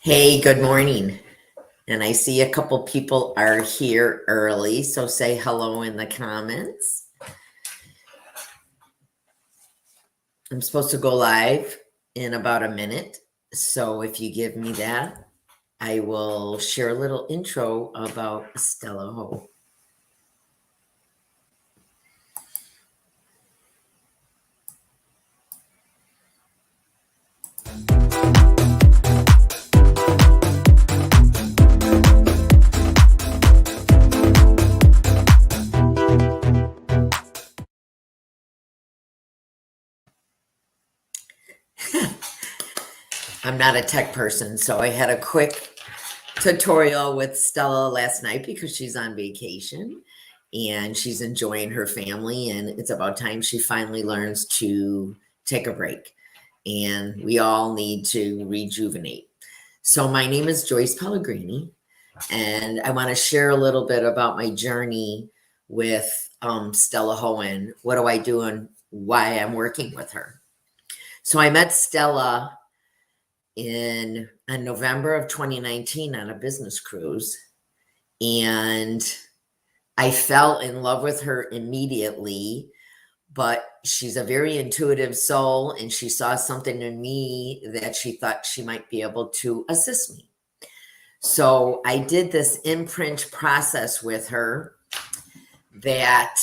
Hey, good morning. And I see a couple people are here early, so say hello in the comments. I'm supposed to go live in about a minute. So if you give me that, I will share a little intro about Stella Ho. I'm not a tech person, so I had a quick tutorial with Stella last night because she's on vacation and she's enjoying her family, and it's about time she finally learns to take a break. And we all need to rejuvenate. So my name is Joyce Pellegrini, and I want to share a little bit about my journey with Stella Hohen. What do I do and why I'm working with her? So I met Stella in November of 2019 on a business cruise, and I fell in love with her immediately. But she's a very intuitive soul, and she saw something in me that she thought she might be able to assist me. So I did this imprint process with her that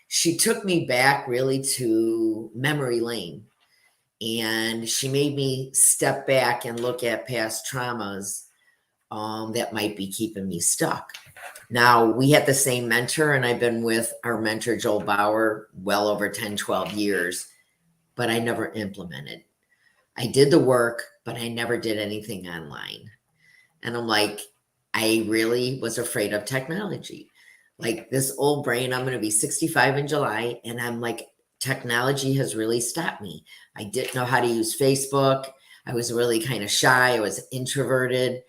she took me back really to memory lane. And she made me step back and look at past traumas that might be keeping me stuck. Now, we had the same mentor, and I've been with our mentor, Joel Bauer, well over 10, 12 years, but I never implemented. I did the work, but I never did anything online. And I'm like, I really was afraid of technology. Like this old brain, I'm going to be 65 in July, and I'm like, technology has really stopped me. I didn't know how to use Facebook. I was really kind of shy. I was introverted.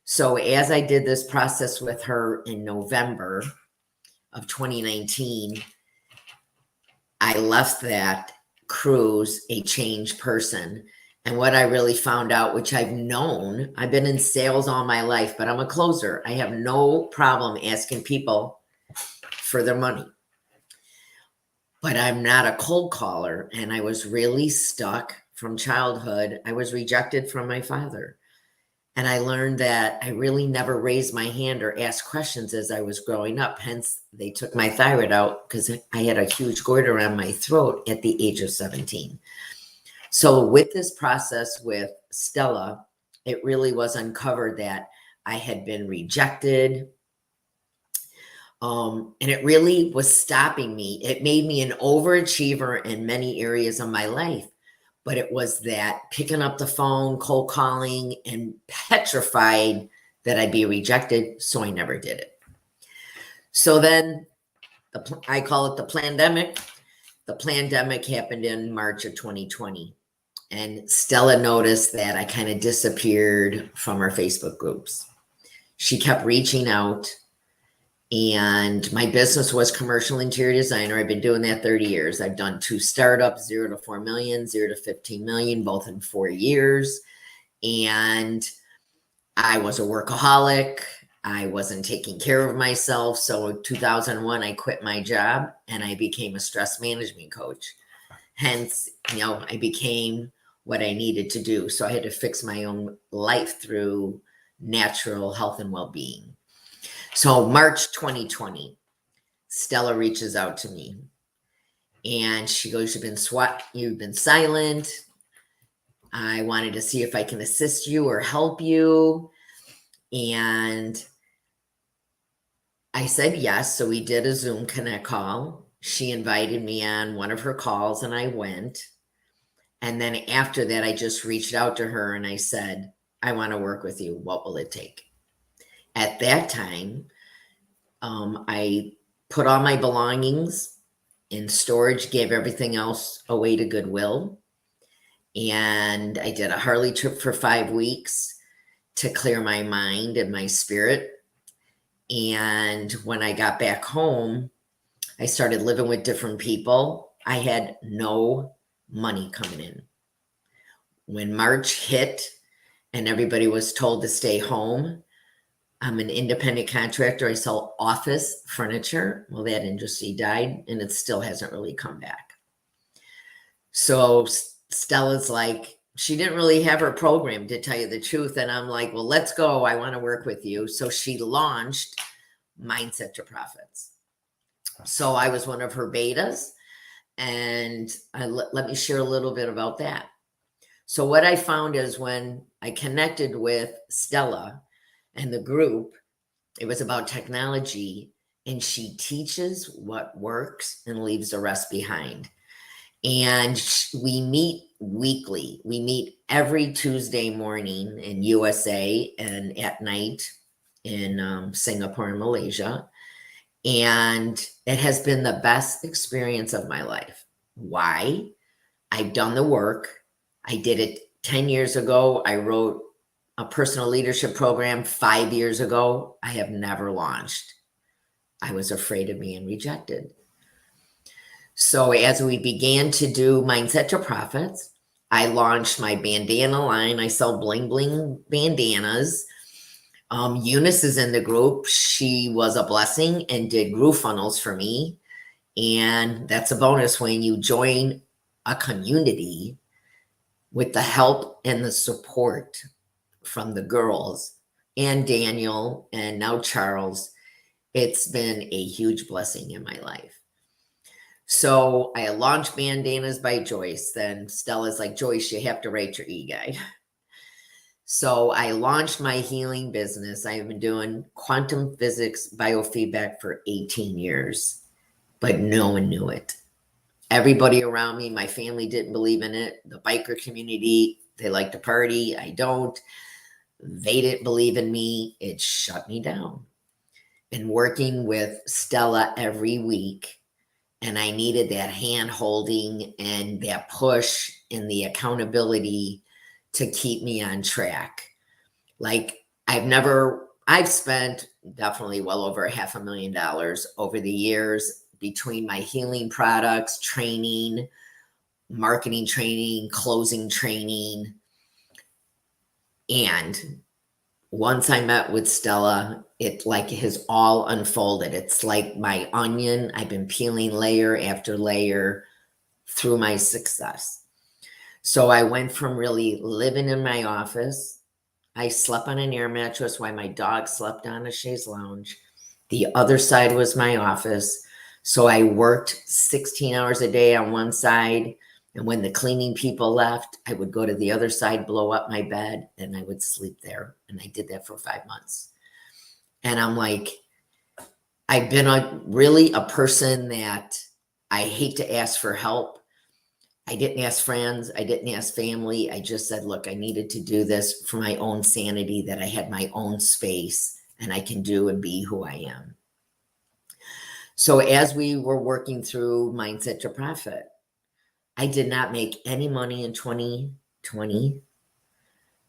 So as I did this process with her in November of 2019, I left that cruise a changed person. And what I really found out, which I've known, I've been in sales all my life, but I'm a closer. I have no problem asking people for their money. But I'm not a cold caller, and I was really stuck from childhood. I was rejected from my father. And I learned that I really never raised my hand or asked questions as I was growing up. Hence, they took my thyroid out because I had a huge goiter around my throat at the age of 17. So with this process with Stella, it really was uncovered that I had been rejected. And it really was stopping me. It made me an overachiever in many areas of my life. But it was that picking up the phone, cold calling, and petrified that I'd be rejected. So I never did it. So then I call it the plandemic. The plandemic happened in March of 2020. And Stella noticed that I kind of disappeared from our Facebook groups. She kept reaching out. And my business was commercial interior designer. I've been doing that 30 years. I've done 2 startups, 0 to 4 million, 0 to 15 million, both in 4 years. And I was a workaholic. I wasn't taking care of myself. So in 2001, I quit my job and I became a stress management coach. Hence, I became what I needed to do. So I had to fix my own life through natural health and well-being. So March 2020, Stella reaches out to me and she goes, you've been silent. I wanted to see if I can assist you or help you. And I said yes. So we did a Zoom Connect call. She invited me on one of her calls and I went. And then after that, I just reached out to her and I said, I want to work with you. What will it take? At that time, I put all my belongings in storage, gave everything else away to Goodwill. And I did a Harley trip for 5 weeks to clear my mind and my spirit. And when I got back home, I started living with different people. I had no money coming in. When March hit, and everybody was told to stay home. I'm an independent contractor. I sell office furniture. Well, that industry died and it still hasn't really come back. So Stella's like, she didn't really have her program, to tell you the truth. And I'm like, well, let's go. I want to work with you. So she launched Mindset to Profits. So I was one of her betas. And let me share a little bit about that. So what I found is when I connected with Stella and the group, it was about technology, and she teaches what works and leaves the rest behind. And we meet weekly. We meet every Tuesday morning in USA and at night in Singapore and Malaysia. And it has been the best experience of my life. Why? I've done the work. I did it 10 years ago. I wrote a personal leadership program 5 years ago. I have never launched. I was afraid of being rejected. So as we began to do Mindset to Profits, I launched my bandana line. I sell bling bling bandanas. Eunice is in the group. She was a blessing and did GrooveFunnels for me. And that's a bonus when you join a community with the help and the support from the girls and Daniel and now Charles. It's been a huge blessing in my life. So I launched Bandanas by Joyce. Then Stella's like, Joyce, you have to write your e-guide. So I launched my healing business. I have been doing quantum physics biofeedback for 18 years, but no one knew it. Everybody around me, my family didn't believe in it. The biker community, they like to party. I don't. They didn't believe in me. It shut me down. And working with Stella every week, and I needed that hand holding and that push and the accountability to keep me on track. Like I've spent definitely well over $500,000 over the years between my healing products, training, marketing training, closing training. And once I met with Stella, it like has all unfolded. It's like my onion. I've been peeling layer after layer through my success. So I went from really living in my office. I slept on an air mattress while my dog slept on a chaise lounge. The other side was my office. So I worked 16 hours a day on one side. And when the cleaning people left, I would go to the other side, blow up my bed, and I would sleep there. And I did that for 5 months. And I'm like, I've been really a person that I hate to ask for help. I didn't ask friends. I didn't ask family. I just said, look, I needed to do this for my own sanity, that I had my own space and I can do and be who I am. So as we were working through Mindset to Profit, I did not make any money in 2020.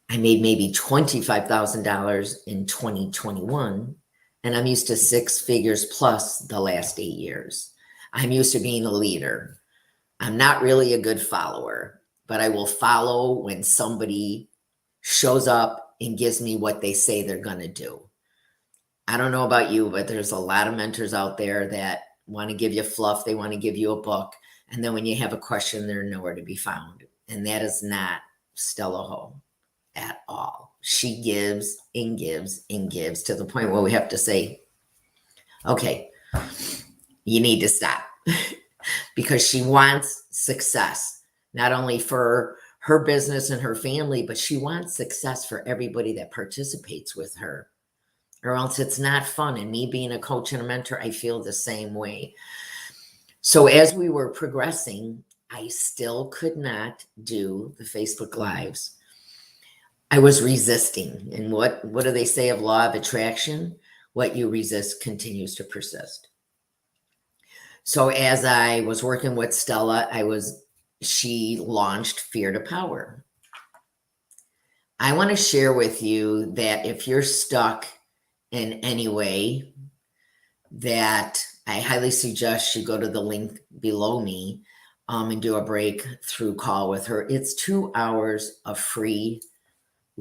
I made maybe $25,000 in 2021. And I'm used to 6 figures plus the last 8 years. I'm used to being a leader. I'm not really a good follower, but I will follow when somebody shows up and gives me what they say they're going to do. I don't know about you, but there's a lot of mentors out there that want to give you fluff. They want to give you a book. And then when you have a question, they're nowhere to be found. And that is not Stella Ho at all. She gives and gives and gives to the point where we have to say, okay, you need to stop. Because she wants success, not only for her business and her family, but she wants success for everybody that participates with her, or else it's not fun. And me being a coach and a mentor, I feel the same way. So as we were progressing, I still could not do the Facebook Lives. I was resisting. And what do they say of law of attraction? What you resist continues to persist. So as I was working with Stella, she launched Fear to Power. I want to share with you that if you're stuck in any way, that I highly suggest you go to the link below me and do a breakthrough call with her. It's 2 hours of free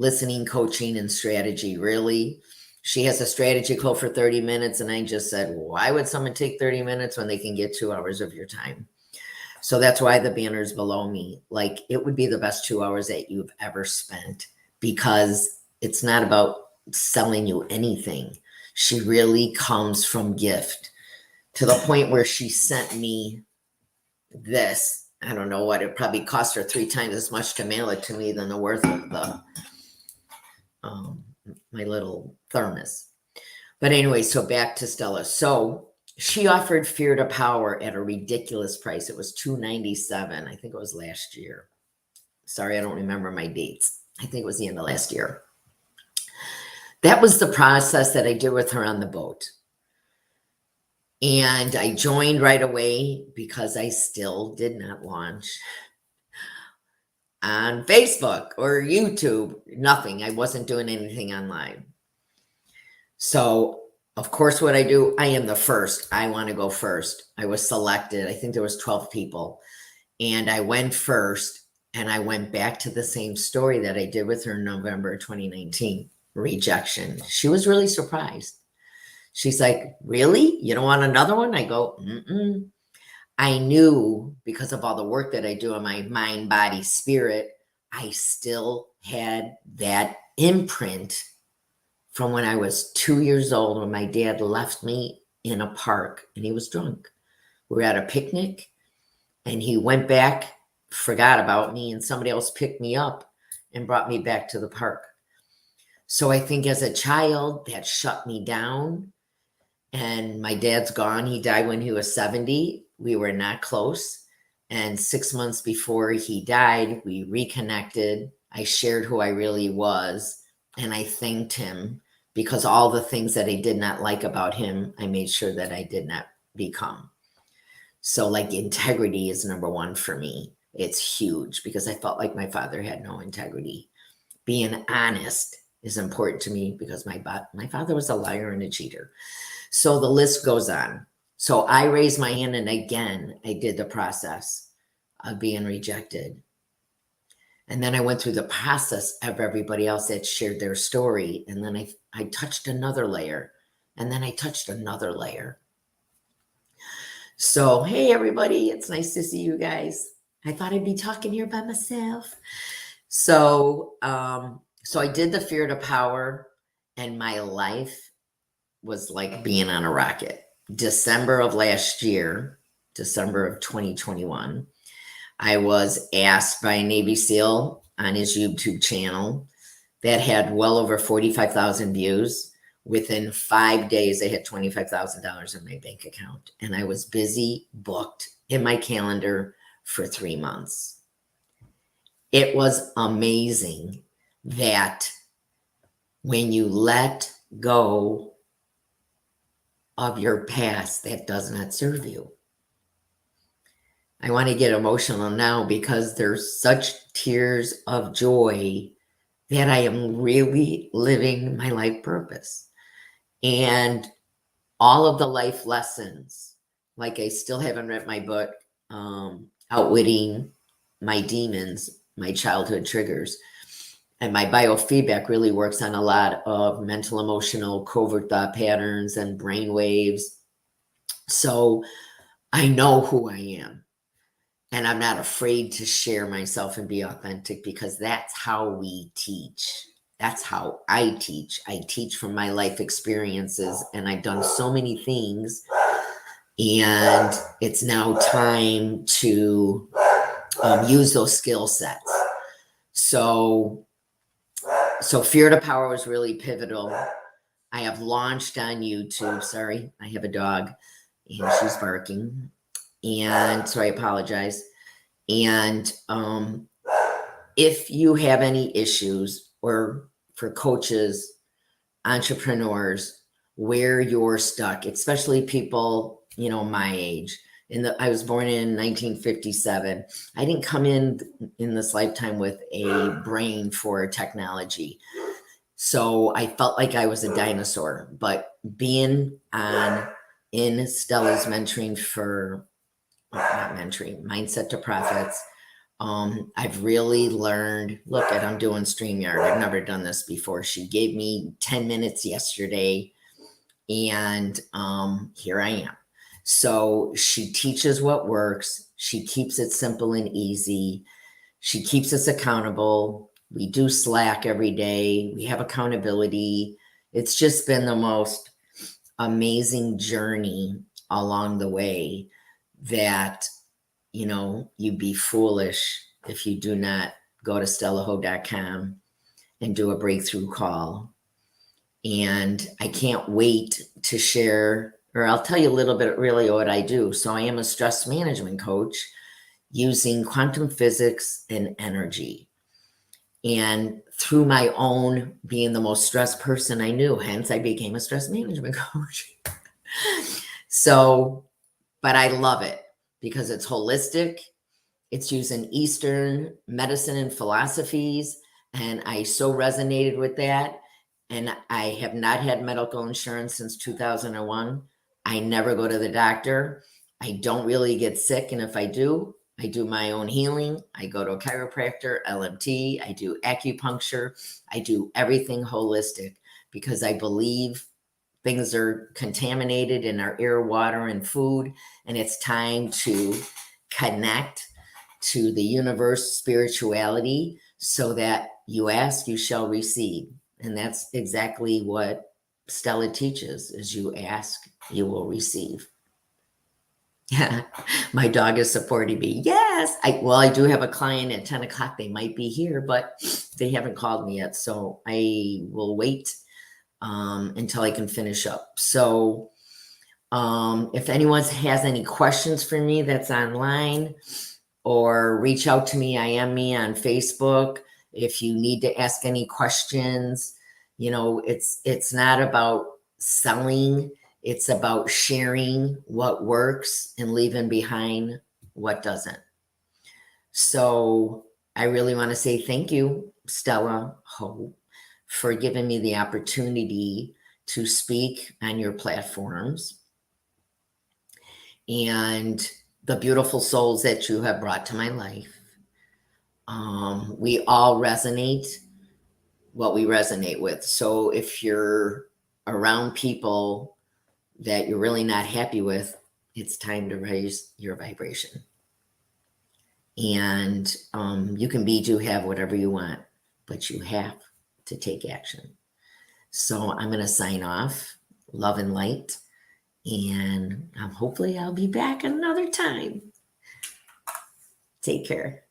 listening, coaching, and strategy. Really, she has a strategy call for 30 minutes. And I just said, why would someone take 30 minutes when they can get 2 hours of your time? So that's why the banner's below me. Like, it would be the best 2 hours that you've ever spent, because it's not about selling you anything. She really comes from gift, to the point where she sent me this. I don't know what it probably cost her 3 times as much to mail it to me than the worth of the my little thermos. But anyway, so back to Stella. So she offered Fear to Power at a ridiculous price. It was $297. I think it was last year. Sorry, I don't remember my dates. I think it was the end of last year. That was the process that I did with her on the boat. And I joined right away because I still did not launch on Facebook or YouTube. Nothing. I wasn't doing anything online. So, of course, what I do, I am the first. I want to go first. I was selected. I think there was 12 people. And I went first, and I went back to the same story that I did with her in November 2019, Rejection. She was really surprised. She's like, really? You don't want another one? I go, mm-mm. I knew, because of all the work that I do on my mind, body, spirit, I still had that imprint from when I was 2 years old, when my dad left me in a park and he was drunk. We were at a picnic and he went back, forgot about me, and somebody else picked me up and brought me back to the park. So I think as a child, that shut me down. And my dad's gone. He died when he was 70. We were not close. And 6 months before he died, we reconnected. I shared who I really was. And I thanked him, because all the things that I did not like about him, I made sure that I did not become. So, like, integrity is number one for me. It's huge, because I felt like my father had no integrity. Being honest is important to me, because my father was a liar and a cheater. So the list goes on. So I raised my hand, and again, I did the process of being rejected. And then I went through the process of everybody else that shared their story. And then I touched another layer, and then I touched another layer. So, hey, everybody, it's nice to see you guys. I thought I'd be talking here by myself. So I did the Fear to Power, and my life was like being on a rocket. December of last year, December of 2021, I was asked by a Navy SEAL on his YouTube channel that had well over 45,000 views. Within 5 days, I had $25,000 in my bank account, and I was busy, booked in my calendar for 3 months. It was amazing that when you let go of your past that does not serve you. I want to get emotional now, because there's such tears of joy that I am really living my life purpose. And all of the life lessons, like I still haven't read my book, Outwitting My Demons, My Childhood Triggers. And my biofeedback really works on a lot of mental, emotional, covert thought patterns and brain waves. So I know who I am. And I'm not afraid to share myself and be authentic, because that's how we teach. That's how I teach. I teach from my life experiences, and I've done so many things. And it's now time to use those skill sets. So Fear to Power was really pivotal. I have launched on YouTube. Sorry, I have a dog and she's barking. And so I apologize. And if you have any issues, or for coaches, entrepreneurs, where you're stuck, especially people, my age. I was born in 1957. I didn't come in this lifetime with a brain for technology. So I felt like I was a dinosaur. But being in Stella's mentoring for, not mentoring, Mindset to Profits, I've really learned, look at, I'm doing StreamYard. I've never done this before. She gave me 10 minutes yesterday and here I am. So she teaches what works. She keeps it simple and easy. She keeps us accountable. We do Slack every day. We have accountability. It's just been the most amazing journey along the way that, you know, you'd be foolish if you do not go to stellaho.com and do a breakthrough call. And I can't wait to share, or I'll tell you a little bit really what I do. So I am a stress management coach using quantum physics and energy. And through my own being the most stressed person I knew, hence I became a stress management coach. So, but I love it because it's holistic. It's using Eastern medicine and philosophies. And I so resonated with that. And I have not had medical insurance since 2001. I never go to the doctor. I don't really get sick. And if I do my own healing. I go to a chiropractor, LMT. I do acupuncture. I do everything holistic because I believe things are contaminated in our air, water, and food. And it's time to connect to the universe, spirituality, so that you ask, you shall receive. And that's exactly what Stella teaches, is you ask, you will receive. Yeah, my dog is supporting me. Yes. I do have a client at 10 o'clock. They might be here, but they haven't called me yet. So I will wait until I can finish up. So if anyone has any questions for me that's online, or reach out to me, I am me on Facebook. If you need to ask any questions, you know, it's not about selling. It's about sharing what works and leaving behind what doesn't. So I really want to say thank you, Stella Ho, for giving me the opportunity to speak on your platforms and the beautiful souls that you have brought to my life. We all resonate what we resonate with. So if you're around people that you're really not happy with, it's time to raise your vibration. And you can be, do, have whatever you want, but you have to take action. So I'm going to sign off. Love and light. And hopefully I'll be back another time. Take care.